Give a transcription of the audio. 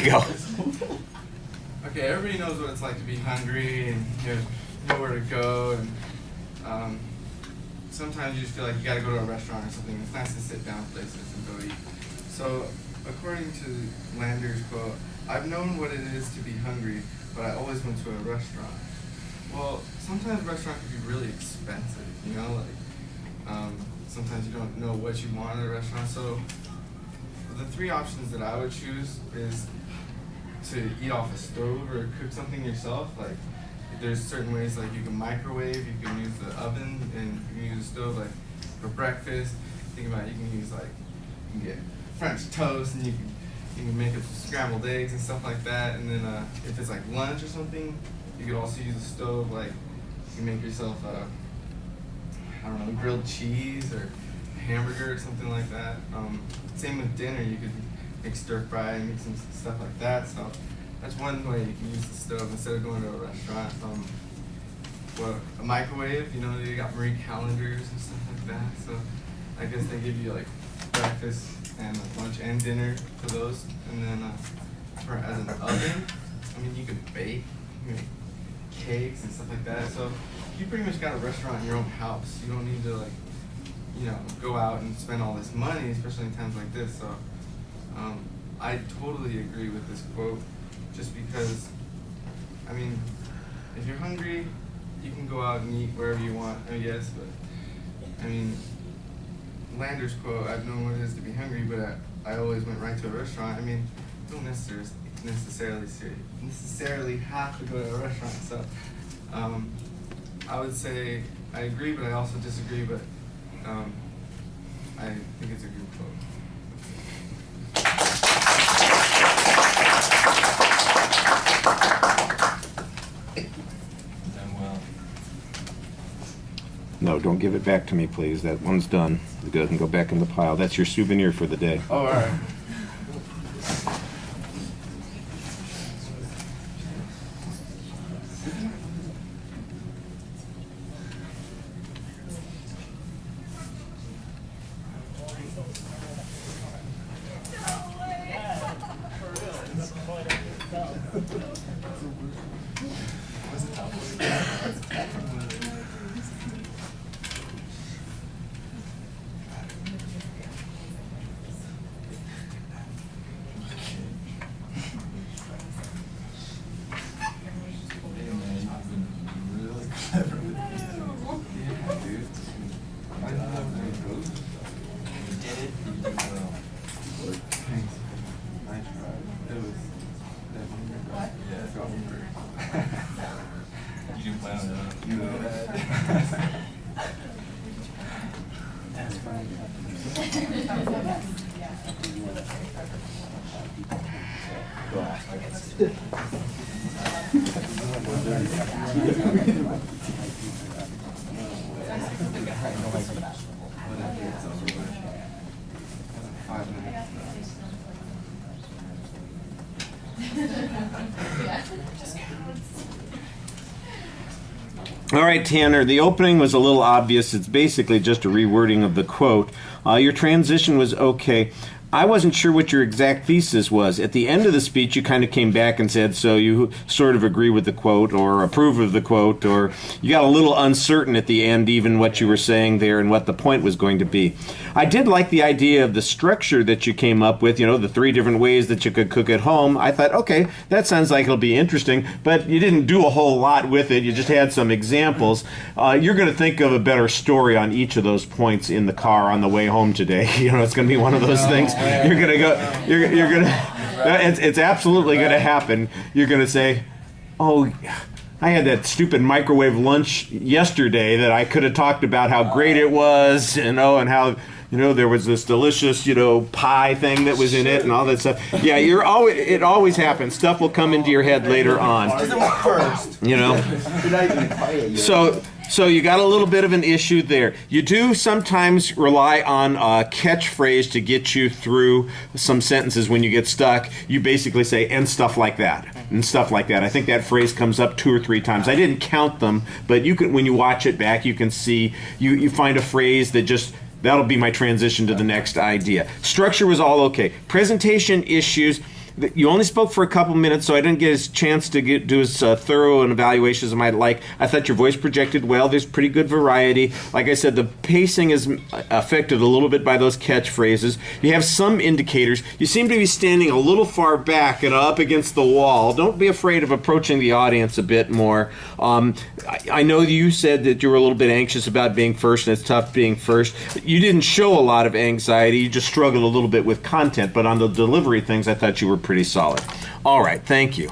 you go. Okay, everybody knows what it's like to be hungry and you have nowhere to go, and sometimes you just feel like you gotta go to a restaurant or something. It's nice to sit down places and go eat. So, according to Lander's quote, I've known what it is to be hungry, but I always went to a restaurant. Well, sometimes restaurants can be really expensive, you know, like sometimes you don't know what you want at a restaurant. So the three options that I would choose is to eat off a stove or cook something yourself. Like there's certain ways, like you can microwave, you can use the oven, and you can use the stove like for breakfast. Think about it, you can use like, you can get French toast, and you can make up scrambled eggs and stuff like that. And then if it's like lunch or something, you could also use a stove, like you can make yourself I don't know, grilled cheese or a hamburger or something like that. Same with dinner, you could make stir fry and make some stuff like that. So that's one way you can use the stove instead of going to a restaurant. Well, a microwave, you know, they got Marie calendars and stuff like that. So I guess they give you like breakfast and lunch and dinner for those. And then as an oven, I mean, you could bake, you can make cakes and stuff like that. So you pretty much got a restaurant in your own house. You don't need to like, you know, go out and spend all this money, especially in times like this. So I totally agree with this quote, just because, I mean, if you're hungry, you can go out and eat wherever you want, I guess, but I mean, Lander's quote, I've known what it is to be hungry, but I always went right to a restaurant. I mean, you don't necessarily have to go to a restaurant. So I would say I agree, but I also disagree, but I think it's a good quote. No, don't give it back to me, please. That one's done. It doesn't go back in the pile. That's your souvenir for the day. Oh, all right. All right, Tanner, the opening was a little obvious. It's basically just a rewording of the quote. Your transition was okay. I wasn't sure what your exact thesis was. At the end of the speech, you kind of came back and said, so you sort of agree with the quote or approve of the quote, or you got a little uncertain at the end, even what you were saying there and what the point was going to be. I did like the idea of the structure that you came up with, you know, the 3 different ways that you could cook at home. I thought, okay, that sounds like it'll be interesting, but you didn't do a whole lot with it. You just had some examples. You're going to think of a better story on each of those points in the car on the way home today. You know, it's going to be one of those things. You're going to go, you're going to, it's absolutely going to happen. You're going to say, oh, I had that stupid microwave lunch yesterday that I could have talked about how great it was, you know, and how, you know, there was this delicious, you know, pie thing that was in it and all that stuff. Yeah, it always happens. Stuff will come into your head later on. You know? So you got a little bit of an issue there. You do sometimes rely on a catchphrase to get you through some sentences when you get stuck. You basically say, and stuff like that, and stuff like that. I think that phrase comes up 2 or 3 times. I didn't count them, but you can, when you watch it back, you can see, you find a phrase that just, that'll be my transition to the next idea. Structure was all okay. Presentation issues, You only spoke for a couple minutes, so I didn't get a chance to do as thorough an evaluation as I might like. I thought your voice projected well. There's pretty good variety. Like I said, the pacing is affected a little bit by those catchphrases. You have some indicators. You seem to be standing a little far back and up against the wall. Don't be afraid of approaching the audience a bit more. I know you said that you were a little bit anxious about being first, and it's tough being first. You didn't show a lot of anxiety. You just struggled a little bit with content, but on the delivery things, I thought you were pretty solid. All right, thank you.